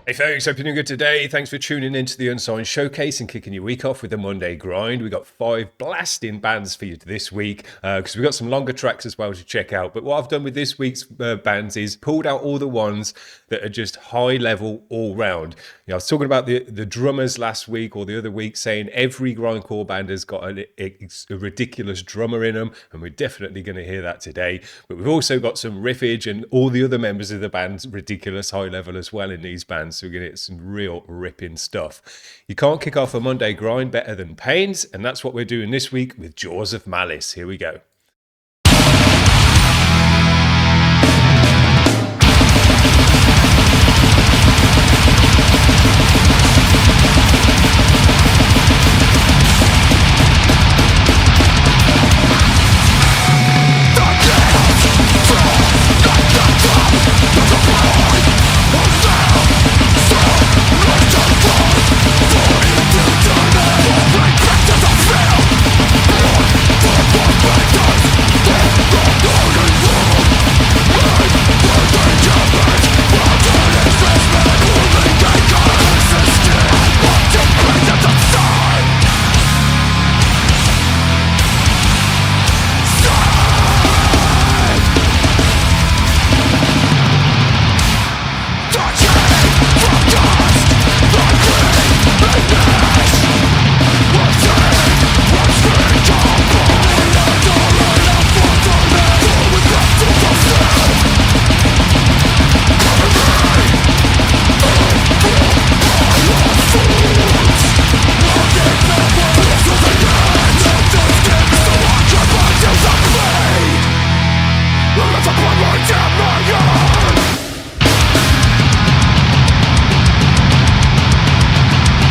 Hey folks, hope you're doing good today. Thanks for tuning into the Unsigned Showcase and kicking your week off with the Monday grind. We got 5 blasting bands for you this week because we've got some longer tracks as well to check out. But what I've done with this week's bands is pulled out all the ones that are just high level all round. You know, I was talking about the drummers last week or the other week, saying every grindcore band has got a ridiculous drummer in them, and we're definitely going to hear that today. But we've also got some riffage and all the other members of the band's ridiculous high level as well in these bands. So we're going to get some real ripping stuff. You can't kick off a Monday grind better than Pains, and that's what we're doing this week with Jaws of Malice. Here we go.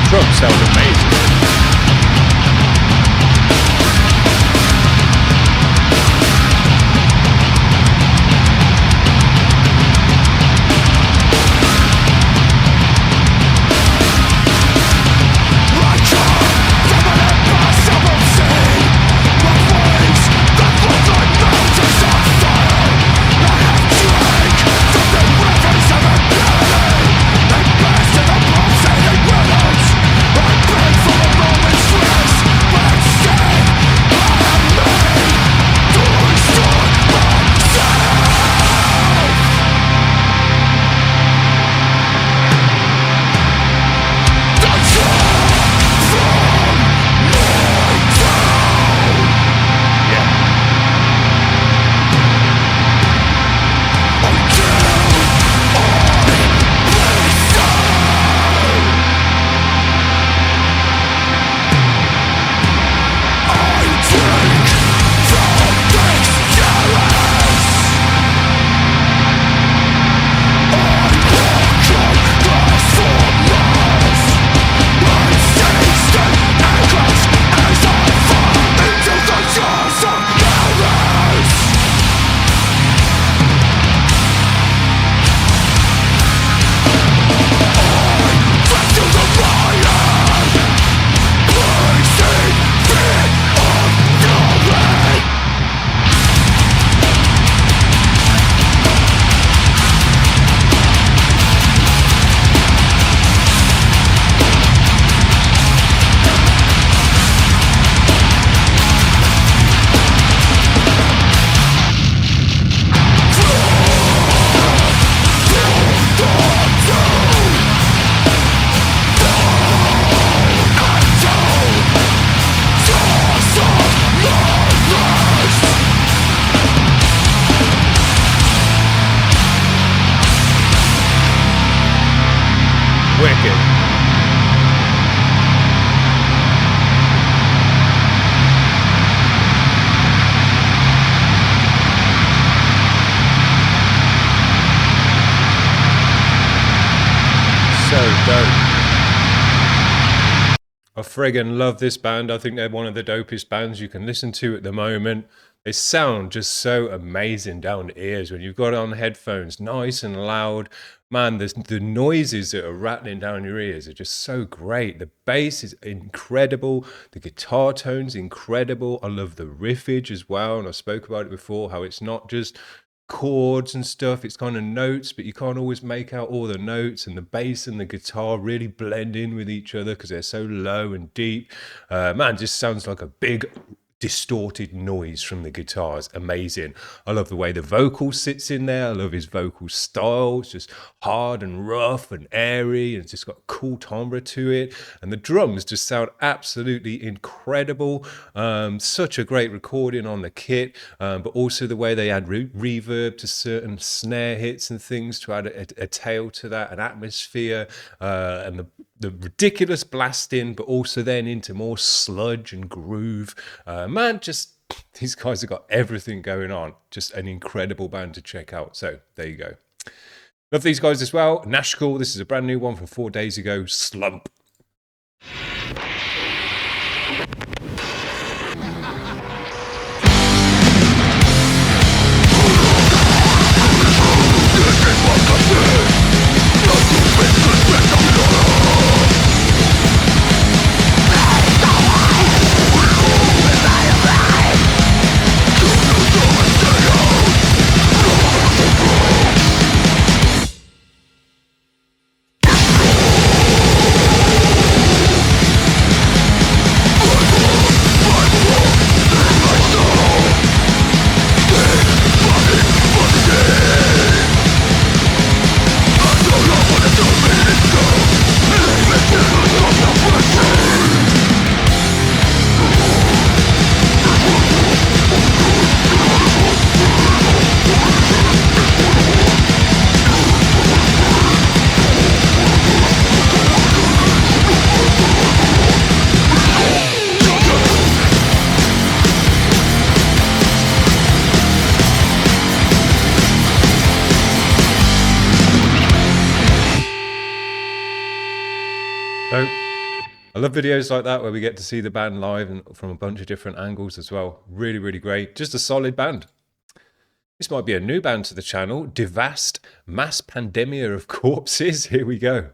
Drums sound amazing. Wicked. So dope. I friggin' love this band. I think they're one of the dopest bands you can listen to at the moment. They sound just so amazing down the ears when you've got it on headphones, nice and loud. Man, the noises that are rattling down your ears are just so great. The bass is incredible. The guitar tone's incredible. I love the riffage as well. And I spoke about it before, how it's not just chords and stuff. It's kind of notes, but you can't always make out all the notes, and the bass and the guitar really blend in with each other because they're so low and deep. Man, just sounds like a big distorted noise from the guitars. Amazing. I love the way the vocal sits in there. I love his vocal style. It's just hard and rough and airy, and it's just got a cool timbre to it, and the drums just sound absolutely incredible. Such a great recording on the kit, but also the way they add reverb to certain snare hits and things to add a tail to that, an atmosphere, and the ridiculous blasting, but also then into more sludge and groove. Man, just these guys have got everything going on. Just an incredible band to check out. So there you go. Love these guys as well. NASHGUL, this is a brand new one from 4 days ago. Slump. I love videos like that where we get to see the band live and from a bunch of different angles as well. Really, really great. Just a solid band. This might be a new band to the channel. Devast, Mass Pandemia of Corpses. Here we go.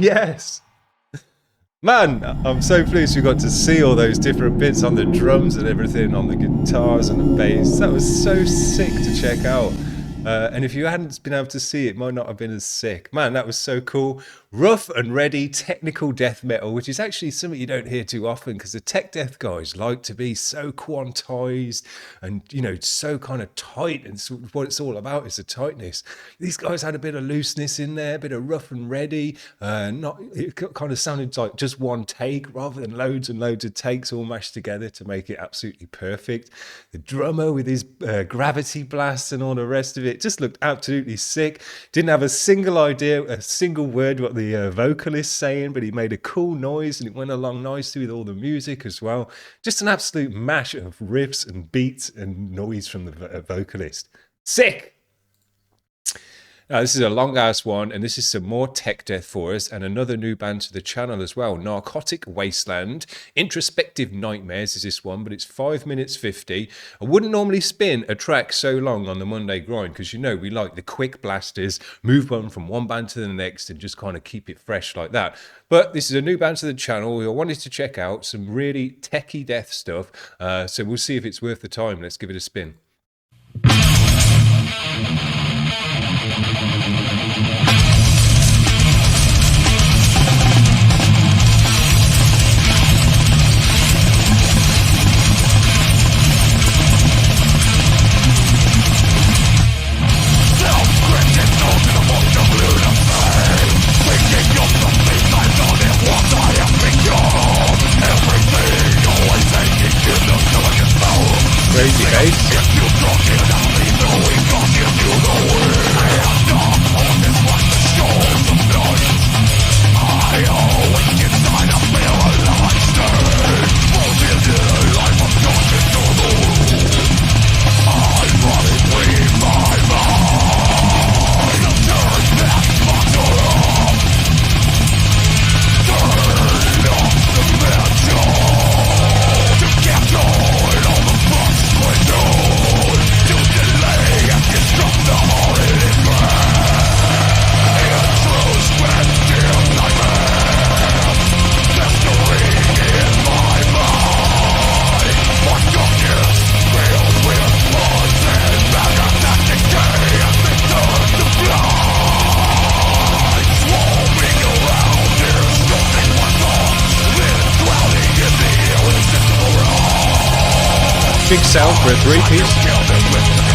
Yes! Man, I'm so pleased we got to see all those different bits on the drums and everything, on the guitars and the bass. That was so sick to check out. And if you hadn't been able to see it, might not have been as sick. Man, that was so cool. rough and ready technical death metal, which is actually something you don't hear too often because the tech death guys like to be so quantized and, you know, so kind of tight. And what it's all about is the tightness. These guys had a bit of looseness in there, a bit of rough and ready. It kind of sounded like just one take rather than loads and loads of takes all mashed together to make it absolutely perfect. The drummer with his gravity blasts and all the rest of it just looked absolutely sick. Didn't have a single idea, a single word what the vocalist saying, but he made a cool noise and it went along nicely with all the music as well. Just an absolute mash of riffs and beats and noise from the vocalist. Sick! Now, this is a long-ass one, and this is some more tech death for us, and another new band to the channel as well. Narcotic, Wasteland. Introspective Nightmares is this one, but it's 5 minutes 50. I wouldn't normally spin a track so long on the Monday grind, because you know we like the quick blasters, move on from one band to the next, and just kind of keep it fresh like that. But this is a new band to the channel. We wanted to check out some really techie death stuff, so we'll see if it's worth the time. Let's give it a spin. Crazy bass. Big sound for a three-piece.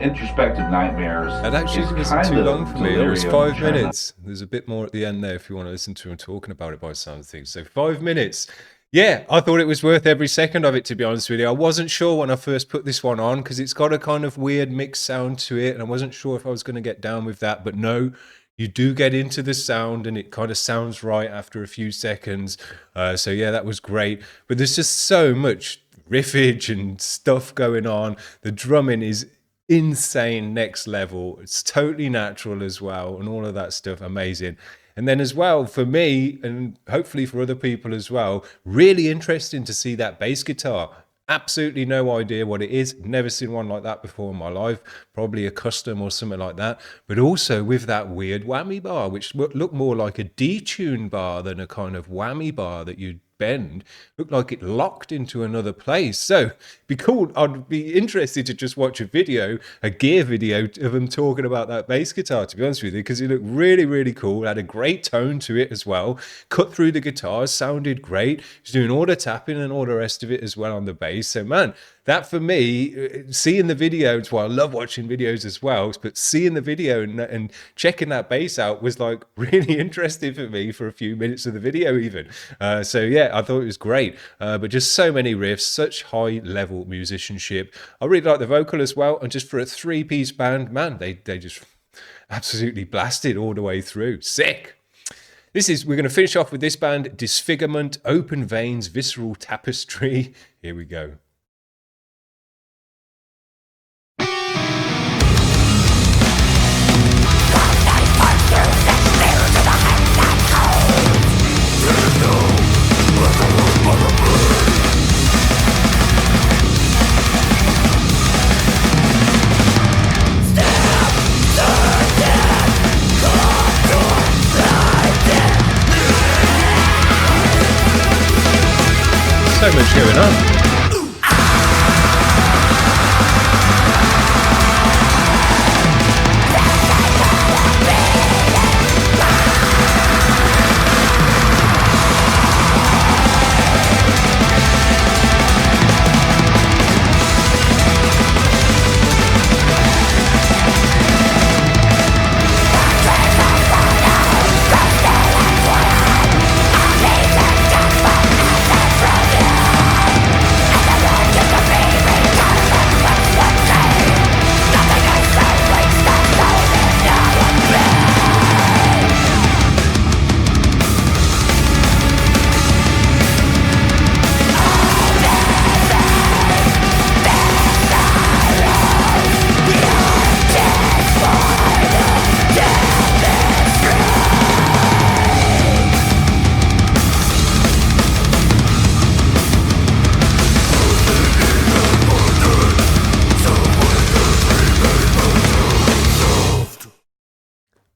introspective nightmares. That actually wasn't too long for me. It was 5 minutes. There's a bit more at the end there if you want to listen to him talking about it by the sound of things. So 5 minutes. Yeah, I thought it was worth every second of it, to be honest with you. I wasn't sure when I first put this one on because it's got a kind of weird mixed sound to it, and I wasn't sure if I was going to get down with that. But no, you do get into the sound, and it kind of sounds right after a few seconds. So yeah, that was great. But there's just so much riffage and stuff going on. The drumming is insane, next level. It's totally natural as well, and all of that stuff, amazing. And then as well, for me, and hopefully for other people as well, really interesting to see that bass guitar. Absolutely no idea what it is. Never seen one like that before in my life. Probably a custom or something like that. But also with that weird whammy bar, which looked more like a detune bar than a kind of whammy bar that you'd bend. Looked like it locked into another place. So be cool. I'd be interested to just watch a video, a gear video of them talking about that bass guitar, to be honest with you, because it looked really, really cool. It had a great tone to it as well. Cut through the guitars, sounded great. He's doing all the tapping and all the rest of it as well on the bass. So man, that for me, seeing the video, it's why I love watching videos as well, but seeing the video and checking that bass out was like really interesting for me for a few minutes of the video even. So yeah, I thought it was great, but just so many riffs, such high level musicianship. I really like the vocal as well, and just for a 3-piece band, man, they just absolutely blasted all the way through. Sick. We're going to finish off with this band, Disfigurement, Open Veins, Visceral, Tapestry. Here we go. So much going on.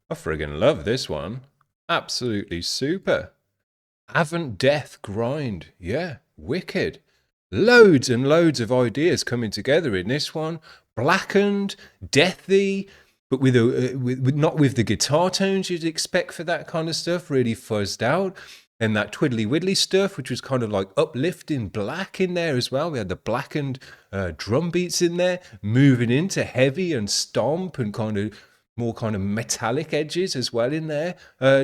I friggin' love this one. Absolutely super. Avant deathgrind. Yeah, wicked. Loads and loads of ideas coming together in this one. Blackened, deathy, but with not with the guitar tones you'd expect for that kind of stuff. Really fuzzed out. And that twiddly widdly stuff, which was kind of like uplifting black in there as well. We had the blackened drum beats in there, moving into heavy and stomp and kind of more kind of metallic edges as well in there.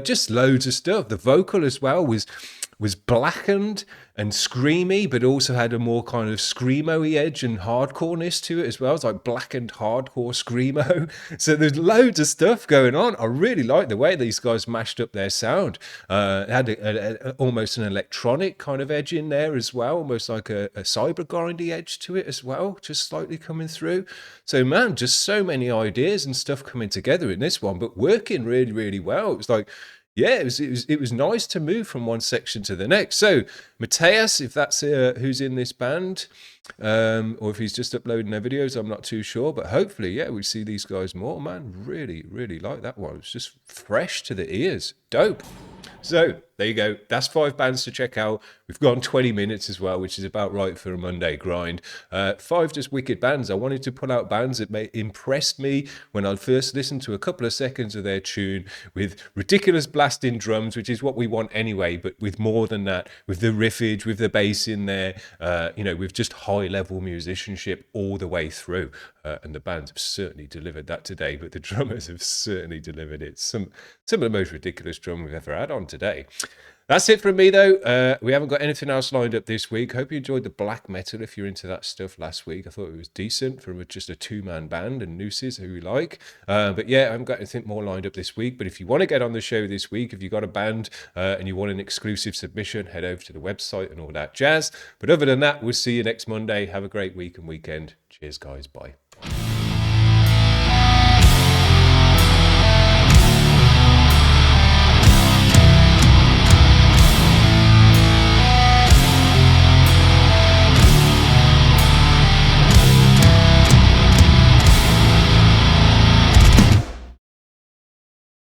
Just loads of stuff. The vocal as well was blackened and screamy, but also had a more kind of screamo-y edge and hardcoreness to it as well. It's like blackened hardcore screamo. So there's loads of stuff going on. I really like the way these guys mashed up their sound. It had almost an electronic kind of edge in there as well, almost like a cyber grindy edge to it as well, just slightly coming through. So man, just so many ideas and stuff coming together in this one, but working really, really well. It was like, yeah, it was nice to move from one section to the next. So Mateus, if that's who's in this band, or if he's just uploading their videos, I'm not too sure. But hopefully, yeah, we see these guys more. Man, really, really like that one. It's just fresh to the ears. Dope. So there you go. That's 5 bands to check out. We've gone 20 minutes as well, which is about right for a Monday grind. 5 just wicked bands. I wanted to pull out bands that impressed me when I first listened to a couple of seconds of their tune, with ridiculous blasting drums, which is what we want anyway, but with more than that, with the riffage, with the bass in there, with just high-level musicianship all the way through. And the bands have certainly delivered that today, but the drummers have certainly delivered it. Some of the most ridiculous drum we've ever had on today. That's it from me, though. We haven't got anything else lined up this week. Hope you enjoyed the black metal if you're into that stuff last week. I thought it was decent from just a 2-man band and Nooses, who we like. But yeah, I haven't got anything more lined up this week. But if you want to get on the show this week, if you've got a band and you want an exclusive submission, head over to the website and all that jazz. But other than that, we'll see you next Monday. Have a great week and weekend. Cheers, guys. Bye.